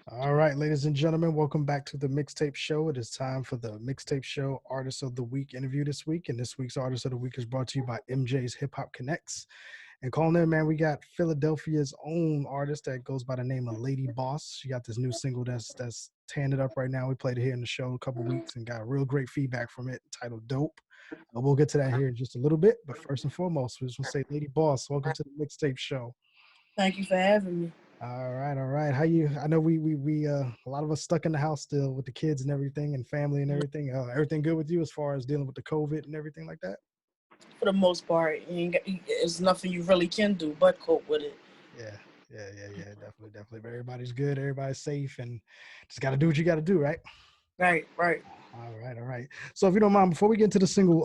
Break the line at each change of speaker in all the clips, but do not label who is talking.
All right, ladies and gentlemen, welcome back to the Mixtape Show. It is time for the Mixtape Show Artist of the Week interview this week. And this week's Artist of the Week is brought to you by MJ's Hip Hop Connects. And calling in, man, we got Philadelphia's own artist that goes by the name of Lady Boss. She got this new single that's tearing it up right now. We played it here in the show a couple weeks and got real great feedback from it, titled Dope. We'll get to that here in just a little bit. But first and foremost, we just want to say, Lady Boss, welcome to the Mixtape Show.
Thank you for having me.
All right, all right. How you? I know we a lot of us stuck in the house still with the kids and everything and family and everything. Everything good with you as far as dealing with the COVID and everything like that?
For the most part, there's nothing you really can do but cope with it.
Yeah, yeah. Definitely. But everybody's good. Everybody's safe, and just got to do what you got to do, right?
Right, right.
All right. So if you don't mind, before we get into the single,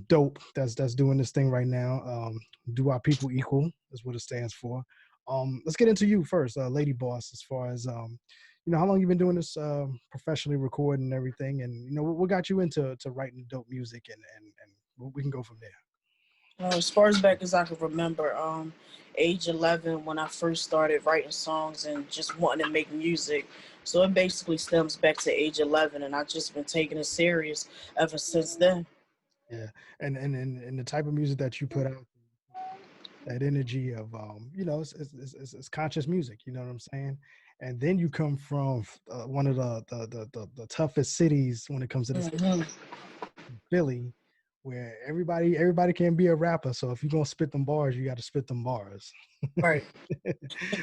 "Dope," that's doing this thing right now. Do our people equal is what it stands for. Let's get into you first, Lady Boss. As far as how long you been doing this professionally, recording and everything, and what got you into writing dope music, and we can go from there.
As far as back as I can remember, age 11 when I first started writing songs and just wanting to make music. So it basically stems back to age 11, and I've just been taking it serious ever since then.
Yeah, and the type of music that you put out, that energy of it's conscious music. You know what I'm saying? And then you come from one of the toughest cities when it comes to this,
Hmm.
Philly, where everybody can be a rapper. So if you're gonna spit them bars, you got to spit them bars.
Right.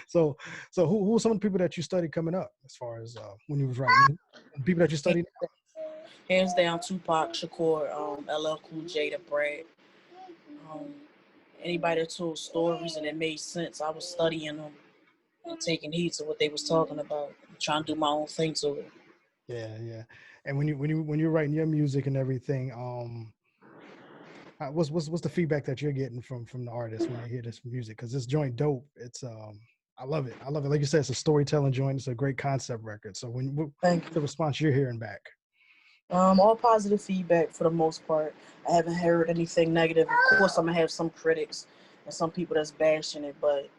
so who are some of the people that you studied coming up as far as when you was writing? People that you studied?
Hands down, Tupac, Shakur, LL Cool J, the Brad. Um, Anybody that told stories and it made sense, I was studying them and taking heed to what they was talking about, trying to do my own thing to it.
Yeah. And when you're writing your music and everything, what's the feedback that you're getting from the artists when they hear this music? Because this joint dope. It's I love it. I love it. Like you said, it's a storytelling joint. It's a great concept record. So
Thank
what's the
you.
response you're hearing back?
All positive feedback for the most part. I haven't heard anything negative. Of course, I'm gonna have some critics and some people that's bashing it, but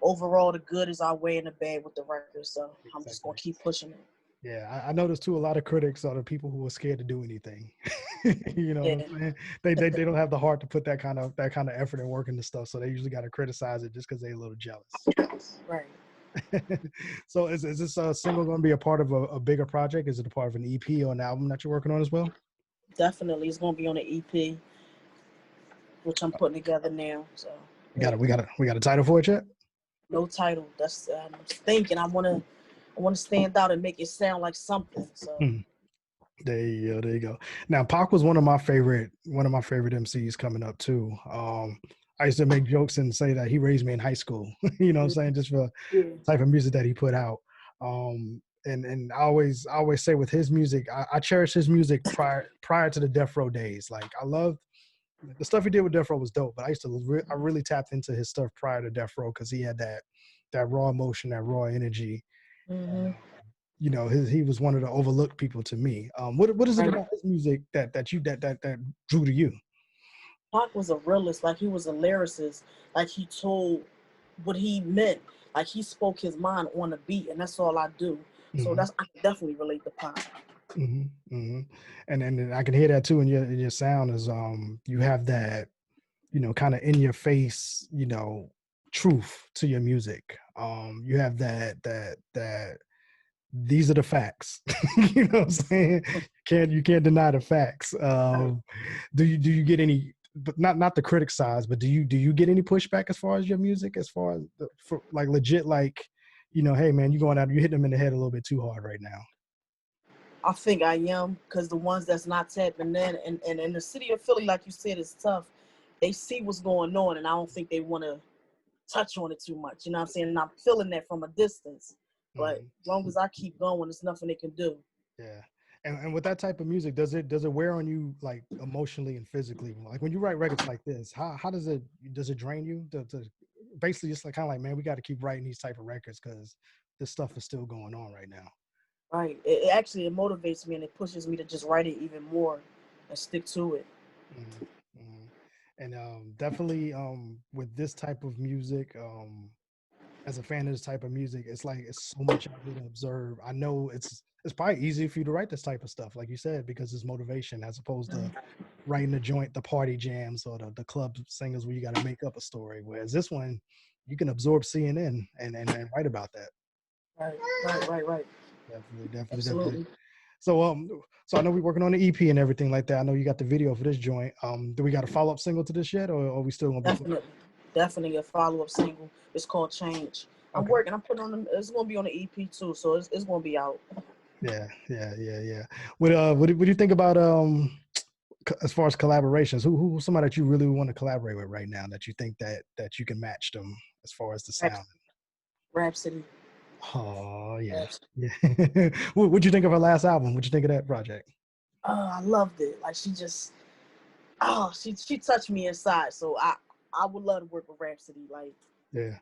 overall, the good is outweighing the bad with the record. So I'm just gonna
Exactly.
keep pushing it.
Yeah, I noticed too. A lot of critics are the people who are scared to do anything. You know what I'm
Yeah,
saying? They don't have the heart to put that kind of effort and work into stuff. So they usually got to criticize it just because they're a little jealous.
right.
So is this single going to be a part of a bigger project? Is it a part of an EP or an album that you're working on as well?
Definitely, it's gonna be on the EP, which I'm putting together now. So
We got a title for it yet?
no title. That's I'm thinking. I wanna stand out and make it sound like something. So
Hmm. There you go. Now, Pac was one of my favorite MCs coming up too. I used to make jokes and say that he raised me in high school. You know what I'm saying? Just for
yeah.
the type of music that he put out. And I always say with his music, I cherish his music prior to the Death Row days. Like I loved the stuff he did with Death Row was dope, but I really tapped into his stuff prior to Death Row because he had that raw emotion, that raw energy, and
Hmm.
he was one of the overlooked people to me. What is it
Right.
about his music that drew to you?
Pac was a realist. Like he was a lyricist. Like he told what he meant. Like he spoke his mind on the beat, and that's all I do. So
Hmm.
that's I can definitely relate to Pac.
Hmm. And I can hear that too in your sound is you have that kind of in your face truth to your music. You have that these are the facts. You know what I'm saying? You can't deny the facts. Do you get any, but not the critic size, but do you get any pushback as far as your music, as far as for like legit, like hey man, you going out, you hitting them in the head a little bit too hard right now.
I think I am because the ones that's not tapping in, and in the city of Philly, like you said, is tough. They see what's going on, and I don't think they want to touch on it too much. You know what I'm saying? And I'm feeling that from a distance. But
Mhm.
as long as I keep going, there's nothing they can do.
Yeah. And with that type of music, does it wear on you like emotionally and physically? Like when you write records like this, how does it drain you? To basically just like kind of like, man, we got to keep writing these type of records because this stuff is still going on right now.
Right. It actually it motivates me and it pushes me to just write it even more and stick to it.
Mhm, mhm. And definitely with this type of music, as a fan of this type of music, it's like it's so much out there to observe. I know it's probably easy for you to write this type of stuff, like you said, because it's motivation as opposed to writing the joint, the party jams or the club singers where you got to make up a story. Whereas this one, you can absorb CNN and write about that.
Right, right.
Definitely, definitely, definitely.
Absolutely.
So so I know we're working on the EP and everything like that. I know you got the video for this joint. Do we got a follow up single to this yet, or are we still gonna be
Definitely, definitely a follow up single. It's called Change. I'm
okay?
working. I'm putting on. It's gonna be on the EP too, so it's gonna be out.
Yeah, yeah, yeah, yeah. What do you think about as far as collaborations? Who's somebody that you really want to collaborate with right now that you think that you can match them as far as the sound?
Rhapsody.
Oh yeah,
Rhapsody.
yeah. What'd you think of her last album? What'd you think of that project?
I loved it. Like she just, she touched me inside. So I would love to work with Rhapsody. Like,
Yeah,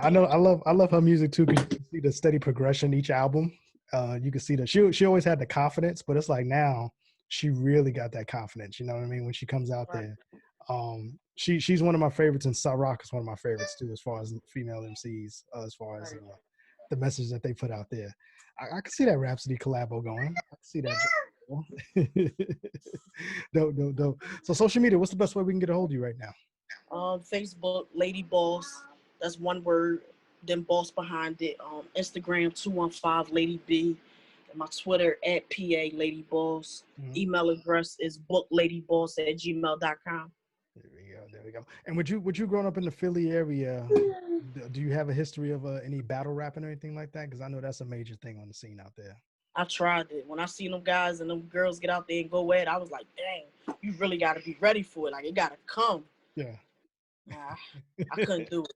I know. I love her music too because you can see the steady progression each album. You can see that she always had the confidence, but it's like now she really got that confidence. You know what I mean? When she comes out
right,
there, she's one of my favorites, and Sa Rock is one of my favorites too, as far as female MCs, as far as
right.
the message that they put out there. I can see that Rhapsody collabo going. I can see that. Dope, dope, dope. So social media, what's the best way we can get a hold of you right now?
Facebook, Lady Boss. That's one word. Then Boss behind it. Instagram 215 Lady B. And my Twitter at PA Lady Boss.
Mhm.
Email address is bookladyboss@gmail.com.
There we go. There we go. And would you growing up in the Philly area? Do you have a history of any battle rapping or anything like that? Because I know that's a major thing on the scene out there.
I tried it. When I seen them guys and them girls get out there and go at it, I was like, dang, you really got to be ready for it. Like, it got to come.
Yeah.
Nah, I couldn't do it.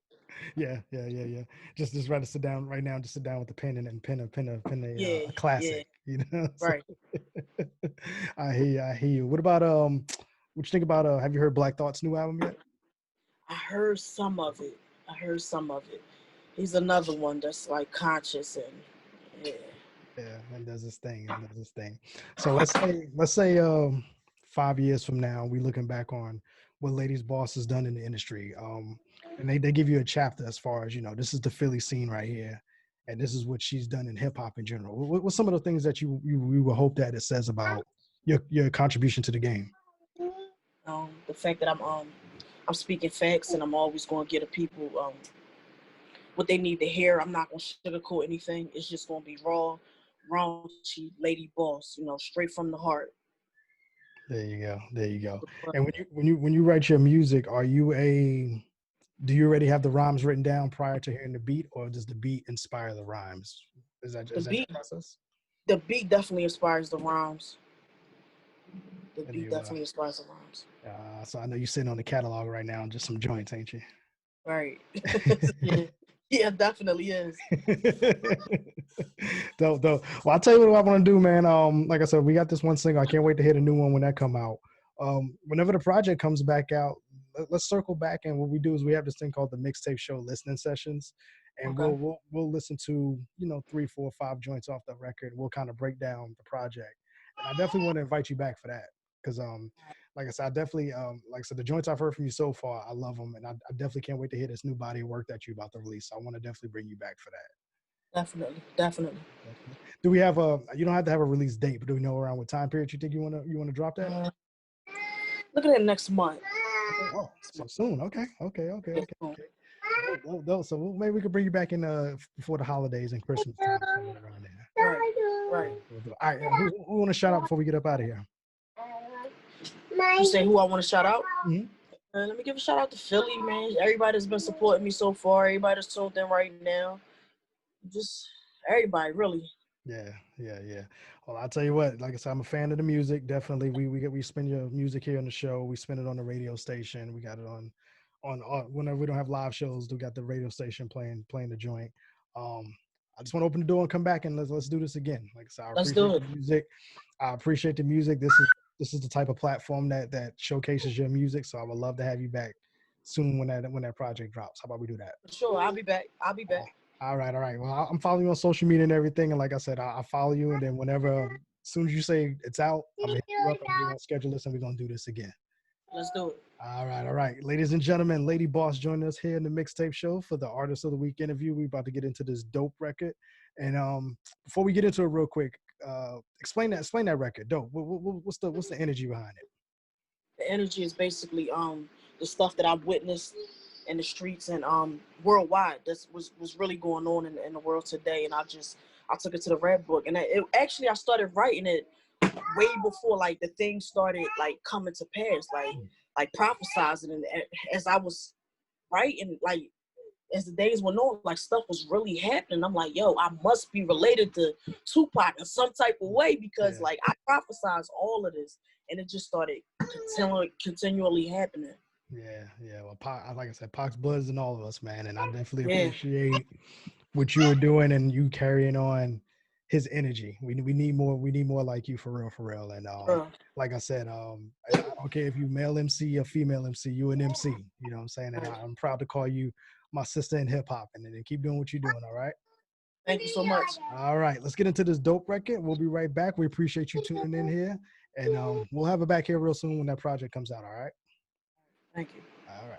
Yeah, yeah, yeah, yeah. Just rather sit down right now. Just sit down with the pen and pen
Yeah,
a
yeah,
classic. You know. So,
right.
I hear you. I hear you. What about What you think about have you heard Black Thought's new album yet?
I heard some of it. I heard some of it. He's another one that's like conscious and yeah.
Yeah, and does this thing and does this thing. So let's say 5 years from now, we looking back on what Ladies Boss has done in the industry. And they give you a chapter as far as, this is the Philly scene right here, and this is what she's done in hip hop in general. What's some of the things that you would hope that it says about your contribution to the game?
The fact that I'm speaking facts and I'm always going to get the people what they need to hear. I'm not going to sugarcoat anything. It's just going to be raw, raunchy, lady boss. Straight from the heart.
There you go. There you go. And when you write your music, do you already have the rhymes written down prior to hearing the beat, or does the beat inspire the rhymes?
The
Is that your
beat,
process?
the beat definitely inspires the rhymes. The
And
beat definitely inspires the rhymes.
so I know you're sitting on the catalog right now, just some joints, ain't you?
Right. Yeah. Yeah, definitely is.
Dope. Well, I'll tell you what I want to do, man. Like I said, we got this one single. I can't wait to hear the new one when that come out. Whenever the project comes back out, let's circle back, and what we do is we have this thing called the mixtape show listening sessions, and
Okay.
we'll listen to 3, 4, 5 joints off the record. We'll kind of break down the project, and I definitely want to invite you back for that because like I said, I definitely like I said, the joints I've heard from you so far, I love them, and I definitely can't wait to hear this new body of work that you're about to release. So I want to definitely bring you back for that.
Definitely. Definitely.
Definitely. Do we have a? You don't have to have a release date, but do we know around what time period you think you wanna drop that?
Look at it next month.
Okay. Oh, so soon. Okay.
Next month.
So maybe we could bring you back in before the holidays and Christmas time, somewhere around there.
Right. Right.
All right. Who want to shout out before we get up out of here?
You say who I want to shout out?
Mm-hmm.
Let me give a shout out to Philly, man. Everybody that's been supporting me so far. Everybody that's tuned in right now. Just everybody, really.
Yeah. Well, I'll tell you what. Like I said, I'm a fan of the music. Definitely, we spin your music here on the show. We spin it on the radio station. We got it on whenever we don't have live shows. We got the radio station playing the joint. Um, I just want to open the door and come back and let's do this again. Like I said, I
Let's
appreciate
do
the
it.
music. I appreciate the music. This is the type of platform that showcases your music. So I would love to have you back soon when that project drops. How about we do that?
Sure, I'll be back. I'll be back.
All right, all right. Well, I'm following you on social media and everything, and like I said, I follow you, and then whenever, as soon as you say it's out, I'm gonna hit you up, and we're gonna schedule this, and we're gonna do this again.
Let's do it.
All right. Ladies and gentlemen, Lady Boss joining us here in the Mixtape Show for the Artist of the Week interview. We're about to get into this dope record. And before we get into it real quick, explain that record. Dope. What's the energy behind it?
The energy is basically the stuff that I've witnessed in the streets and worldwide. That's was really going on in the world today. And I took it to the Red Book, and I started writing it way before like the things started like coming to pass, like prophesizing. And as I was writing, like as the days went on, like stuff was really happening. I'm like, yo, I must be related to Tupac in some type of way, because like I prophesized all of this, and it just started continually happening.
Yeah. Well, Pac, like I said, Pac's blood is in all of us, man, and I definitely appreciate what you are doing and you carrying on his energy. We need more. We need more like you, for real. And like I said, I don't care if you male MC or female MC, you an MC. You know what I'm saying? And I'm proud to call you my sister in hip hop. And then keep doing what you're doing. All right.
Thank you so much.
All right, let's get into this dope record. We'll be right back. We appreciate you tuning in here, and we'll have it back here real soon when that project comes out. All right.
Thank you.
All right.